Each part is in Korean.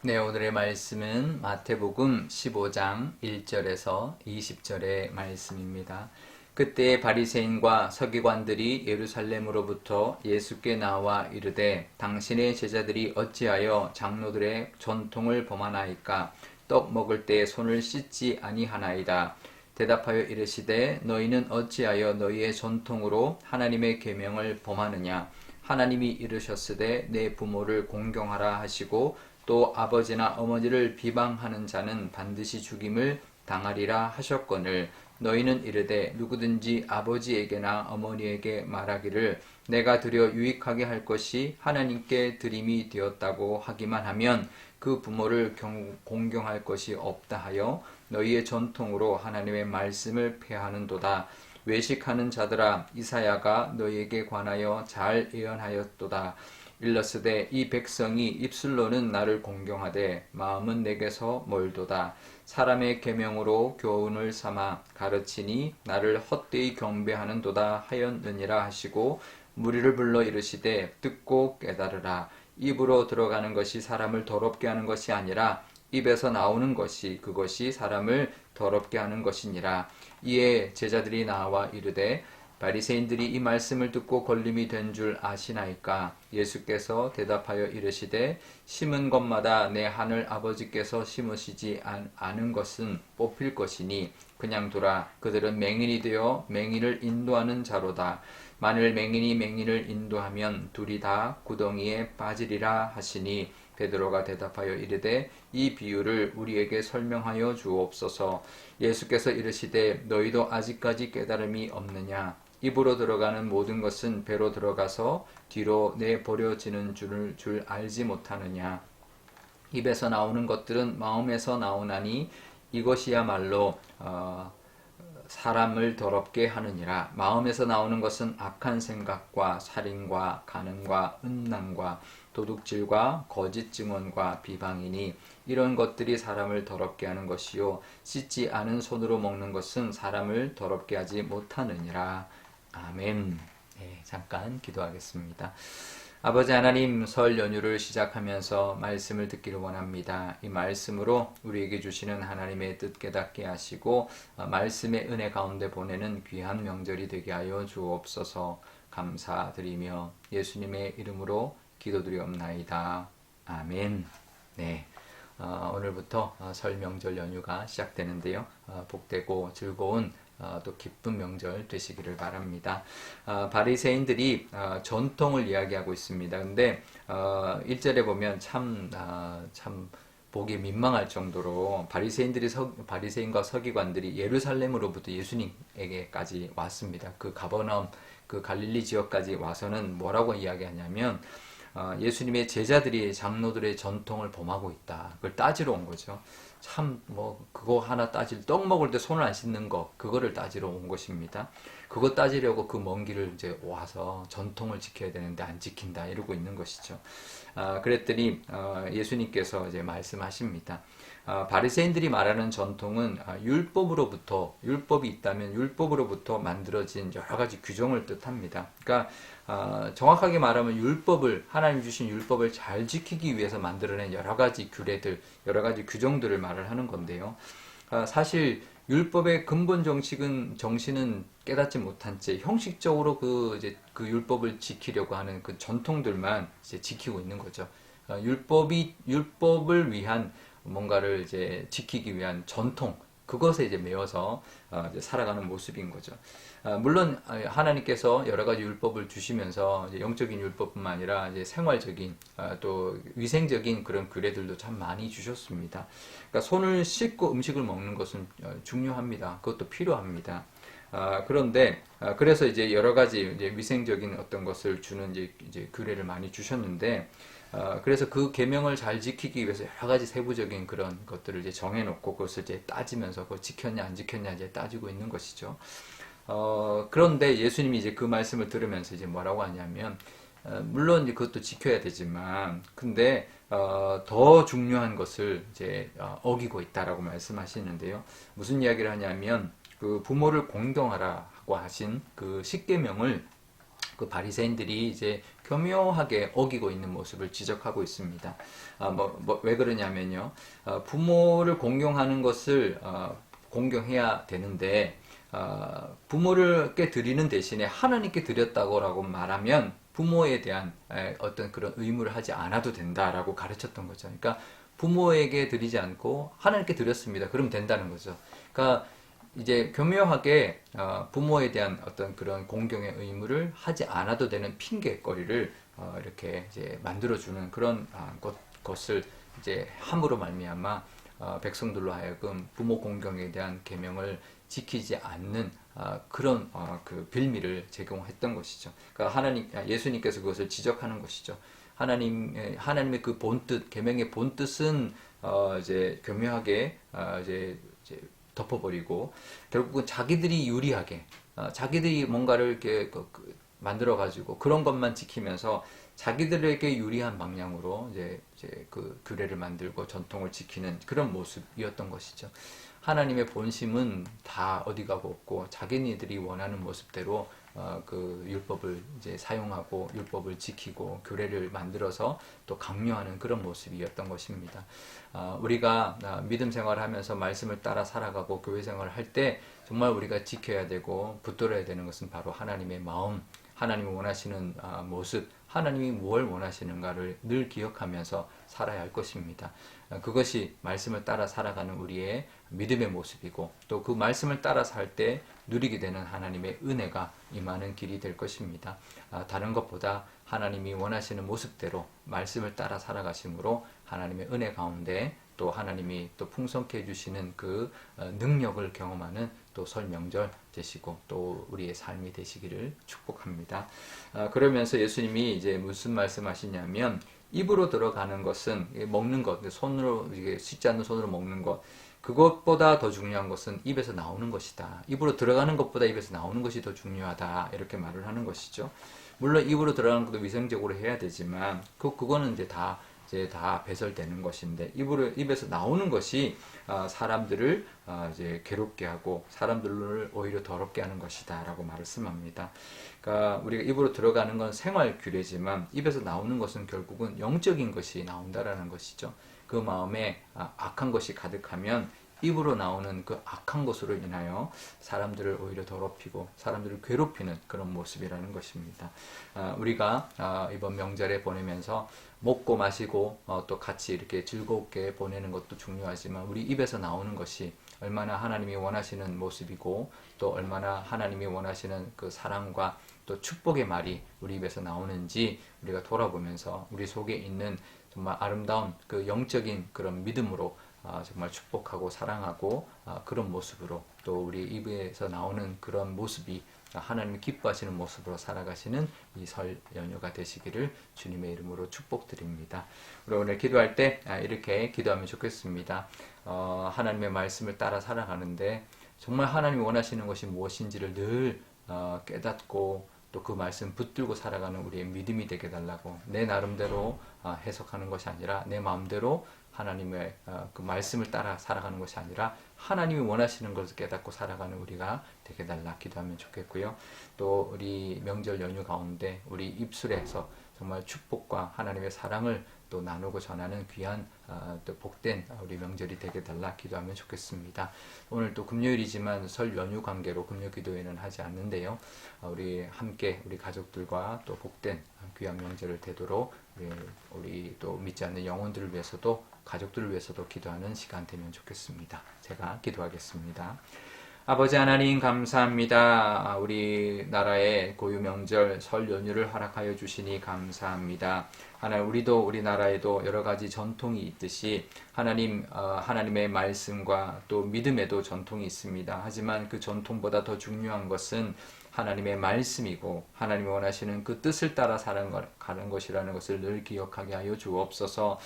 네, 오늘의 말씀은 마태복음 15장 1절에서 20절의 말씀입니다. 그때 바리새인과 서기관들이 예루살렘으로부터 예수께 나와 이르되 당신의 제자들이 어찌하여 장로들의 전통을 범하나이까? 떡 먹을 때 손을 씻지 아니하나이다. 대답하여 이르시되 너희는 어찌하여 너희의 전통으로 하나님의 계명을 범하느냐? 하나님이 이르셨으되 내 부모를 공경하라 하시고 또 아버지나 어머니를 비방하는 자는 반드시 죽임을 당하리라 하셨거늘 너희는 이르되 누구든지 아버지에게나 어머니에게 말하기를 내가 드려 유익하게 할 것이 하나님께 드림이 되었다고 하기만 하면 그 부모를 공경할 것이 없다 하여 너희의 전통으로 하나님의 말씀을 폐하는도다. 외식하는 자들아 이사야가 너희에게 관하여 잘 예언하였도다. 일러스되 이 백성이 입술로는 나를 공경하되 마음은 내게서 멀도다. 사람의 계명으로 교훈을 삼아 가르치니 나를 헛되이 경배하는도다 하였느니라 하시고 무리를 불러 이르시되 듣고 깨달으라. 입으로 들어가는 것이 사람을 더럽게 하는 것이 아니라 입에서 나오는 것이 그것이 사람을 더럽게 하는 것이니라. 이에 제자들이 나와 이르되 바리새인들이 이 말씀을 듣고 걸림이 된 줄 아시나이까? 예수께서 대답하여 이르시되 심은 것마다 내 하늘 아버지께서 심으시지 않은 것은 뽑힐 것이니 그냥 두라. 그들은 맹인이 되어 맹인을 인도하는 자로다. 만일 맹인이 맹인을 인도하면 둘이 다 구덩이에 빠지리라 하시니 베드로가 대답하여 이르되 이 비유를 우리에게 설명하여 주옵소서. 예수께서 이르시되 너희도 아직까지 깨달음이 없느냐? 입으로 들어가는 모든 것은 배로 들어가서 뒤로 내버려지는 줄 알지 못하느냐? 입에서 나오는 것들은 마음에서 나오나니 이것이야말로 사람을 더럽게 하느니라. 마음에서 나오는 것은 악한 생각과 살인과 간음과 음란과 도둑질과 거짓 증언과 비방이니 이런 것들이 사람을 더럽게 하는 것이요 씻지 않은 손으로 먹는 것은 사람을 더럽게 하지 못하느니라. 아멘. 네, 잠깐 기도하겠습니다. 아버지 하나님, 설 연휴를 시작하면서 말씀을 듣기를 원합니다. 이 말씀으로 우리에게 주시는 하나님의 뜻 깨닫게 하시고 말씀의 은혜 가운데 보내는 귀한 명절이 되게 하여 주옵소서. 감사드리며 예수님의 이름으로 기도드리옵나이다. 아멘. 네. 오늘부터 설 명절 연휴가 시작되는데요. 복되고 즐거운 또 기쁜 명절 되시기를 바랍니다. 바리새인들이 전통을 이야기하고 있습니다. 근데 1절에 보면 참 보기 민망할 정도로 바리새인과 서기관들이 예루살렘으로부터 예수님에게까지 왔습니다. 그 가버나움 그 갈릴리 지역까지 와서는 뭐라고 이야기하냐면 예수님의 제자들이 장로들의 전통을 범하고 있다. 그걸 따지러 온 거죠. 참 그거 하나 떡 먹을 때 손을 안 씻는 거 그거를 따지러 온 것입니다. 그거 따지려고 그 먼 길을 이제 와서 전통을 지켜야 되는데 안 지킨다 이러고 있는 것이죠. 그랬더니 예수님께서 이제 말씀하십니다. 바리새인들이 말하는 전통은 율법이 있다면 율법으로부터 만들어진 여러 가지 규정을 뜻합니다. 그러니까 정확하게 말하면 하나님 주신 율법을 잘 지키기 위해서 만들어낸 여러 가지 규례들, 여러 가지 규정들을 말을 하는 건데요. 사실 율법의 근본 정신은 깨닫지 못한 채 형식적으로 그 율법을 지키려고 하는 그 전통들만 이제 지키고 있는 거죠. 율법을 위한 뭔가를 이제 지키기 위한 전통, 그것에 이제 매여서 이제 살아가는 모습인 거죠. 물론 하나님께서 여러 가지 율법을 주시면서 이제 영적인 율법뿐만 아니라 이제 생활적인 또 위생적인 그런 규례들도 참 많이 주셨습니다. 그러니까 손을 씻고 음식을 먹는 것은 중요합니다. 그것도 필요합니다. 그런데 그래서 이제 여러 가지 이제 위생적인 어떤 것을 주는 이제 규례를 많이 주셨는데 그래서 그 계명을 잘 지키기 위해서 여러 가지 세부적인 그런 것들을 이제 정해놓고 그것을 이제 따지면서 그걸 지켰냐 안 지켰냐 이제 따지고 있는 것이죠. 그런데 예수님이 이제 그 말씀을 들으면서 이제 뭐라고 하냐면 물론 이제 그것도 지켜야 되지만 근데 더 중요한 것을 이제 어기고 있다라고 말씀하시는데요. 무슨 이야기를 하냐면 그 부모를 공경하라고 하신 그 십계명을 그 바리새인들이 이제 교묘하게 어기고 있는 모습을 지적하고 있습니다. 왜 그러냐면요. 부모를 공경하는 것을 공경해야 되는데 부모를께 드리는 대신에 하나님께 드렸다고 말하면 부모에 대한 어떤 그런 의무를 하지 않아도 된다라고 가르쳤던 거죠. 그러니까 부모에게 드리지 않고 하나님께 드렸습니다. 그러면 된다는 거죠. 그러니까 이제 교묘하게 부모에 대한 어떤 그런 공경의 의무를 하지 않아도 되는 핑계거리를 이렇게 이제 만들어주는 그런 것을 이제 함으로 말미암아 백성들로 하여금 부모 공경에 대한 계명을 지키지 않는 그런 그 빌미를 제공했던 것이죠. 그러니까 예수님께서 그것을 지적하는 것이죠. 하나님의 그 본뜻, 계명의 본뜻은 이제 교묘하게 이제 덮어버리고 결국은 자기들이 유리하게 자기들이 뭔가를 이렇게 만들어 가지고 그런 것만 지키면서 자기들에게 유리한 방향으로 이제 그 규례를 만들고 전통을 지키는 그런 모습이었던 것이죠. 하나님의 본심은 다 어디 가고 없고 자기네들이 원하는 모습대로 그 율법을 이제 사용하고 율법을 지키고 규례를 만들어서 또 강요하는 그런 모습이었던 것입니다. 우리가 믿음 생활을 하면서 말씀을 따라 살아가고 교회 생활을 할 때 정말 우리가 지켜야 되고 붙들어야 되는 것은 바로 하나님의 마음, 하나님이 원하시는 모습, 하나님이 무엇을 원하시는가를 늘 기억하면서 살아야 할 것입니다. 그것이 말씀을 따라 살아가는 우리의 믿음의 모습이고 또 그 말씀을 따라 살 때 누리게 되는 하나님의 은혜가 임하는 길이 될 것입니다. 다른 것보다 하나님이 원하시는 모습대로 말씀을 따라 살아가심으로 하나님의 은혜 가운데 또 하나님이 또 풍성케 해주시는 그 능력을 경험하는 또 설 명절 되시고 또 우리의 삶이 되시기를 축복합니다. 그러면서 예수님이 이제 무슨 말씀하시냐면 입으로 들어가는 것은 먹는 것, 손으로 씻지 않는 손으로 먹는 것, 그것보다 더 중요한 것은 입에서 나오는 것이다. 입으로 들어가는 것보다 입에서 나오는 것이 더 중요하다. 이렇게 말을 하는 것이죠. 물론 입으로 들어가는 것도 위생적으로 해야 되지만 그거는 이제 다 배설되는 것인데 입에서 나오는 것이 사람들을 이제 괴롭게 하고 사람들을 오히려 더럽게 하는 것이다라고 말씀합니다. 그러니까 우리가 입으로 들어가는 건 생활 규례지만 입에서 나오는 것은 결국은 영적인 것이 나온다라는 것이죠. 그 마음에 악한 것이 가득하면 입으로 나오는 그 악한 것으로 인하여 사람들을 오히려 더럽히고 사람들을 괴롭히는 그런 모습이라는 것입니다. 우리가 이번 명절에 보내면서 먹고 마시고 또 같이 이렇게 즐겁게 보내는 것도 중요하지만 우리 입에서 나오는 것이 얼마나 하나님이 원하시는 모습이고 또 얼마나 하나님이 원하시는 그 사랑과 또 축복의 말이 우리 입에서 나오는지 우리가 돌아보면서 우리 속에 있는 정말 아름다운 그 영적인 그런 믿음으로 정말 축복하고 사랑하고 그런 모습으로 또 우리 입에서 나오는 그런 모습이 하나님이 기뻐하시는 모습으로 살아가시는 이 설 연휴가 되시기를 주님의 이름으로 축복드립니다. 우리 오늘 기도할 때 이렇게 기도하면 좋겠습니다. 하나님의 말씀을 따라 살아가는데 정말 하나님이 원하시는 것이 무엇인지를 늘 깨닫고 또 그 말씀 붙들고 살아가는 우리의 믿음이 되게 달라고 내 나름대로 해석하는 것이 아니라 내 마음대로 하나님의 그 말씀을 따라 살아가는 것이 아니라 하나님이 원하시는 것을 깨닫고 살아가는 우리가 되게 달라 기도하면 좋겠고요. 또 우리 명절 연휴 가운데 우리 입술에서 정말 축복과 하나님의 사랑을 또 나누고 전하는 귀한 또 복된 우리 명절이 되게 달라 기도하면 좋겠습니다. 오늘 또 금요일이지만 설 연휴 관계로 금요 기도회는 하지 않는데요. 우리 함께 우리 가족들과 또 복된 귀한 명절을 되도록 우리 또 믿지 않는 영혼들을 위해서도 가족들을 위해서도 기도하는 시간 되면 좋겠습니다. 제가 기도하겠습니다. 아버지 하나님 감사합니다. 우리나라의 고유 명절 설 연휴를 허락하여 주시니 감사합니다. 하나님 우리도 우리나라에도 여러 가지 전통이 있듯이 하나님의 말씀과 또 믿음에도 전통이 있습니다. 하지만 그 전통보다 더 중요한 것은 하나님의 말씀이고 하나님이 원하시는 그 뜻을 따라 살아가는 것이라는 것을 늘 기억하게 하여 주옵소서.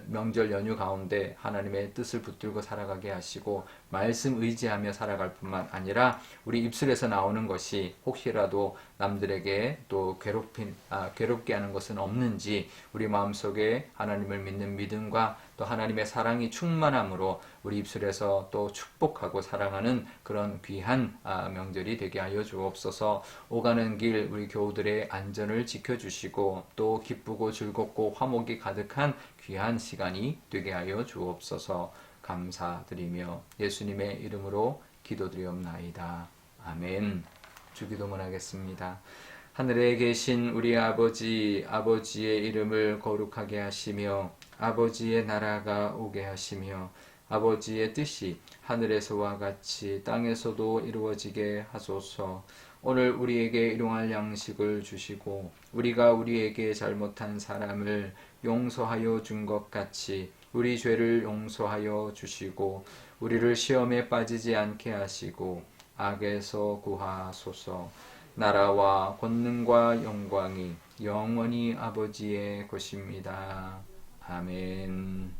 명절 연휴 가운데 하나님의 뜻을 붙들고 살아가게 하시고 말씀 의지하며 살아갈 뿐만 아니라 우리 입술에서 나오는 것이 혹시라도 남들에게 또 괴롭게 하는 것은 없는지 우리 마음속에 하나님을 믿는 믿음과 또 하나님의 사랑이 충만함으로 우리 입술에서 또 축복하고 사랑하는 그런 귀한 명절이 되게 하여 주옵소서. 오가는 길 우리 교우들의 안전을 지켜주시고 또 기쁘고 즐겁고 화목이 가득한 귀한 시간이 되게 하여 주옵소서. 감사드리며 예수님의 이름으로 기도드리옵나이다. 아멘. 주기도문 하겠습니다. 하늘에 계신 우리 아버지, 아버지의 이름을 거룩하게 하시며 아버지의 나라가 오게 하시며 아버지의 뜻이 하늘에서와 같이 땅에서도 이루어지게 하소서. 오늘 우리에게 일용할 양식을 주시고 우리가 우리에게 잘못한 사람을 용서하여 준 것 같이 우리 죄를 용서하여 주시고 우리를 시험에 빠지지 않게 하시고 악에서 구하소서. 나라와 권능과 영광이 영원히 아버지의 것입니다. 아멘.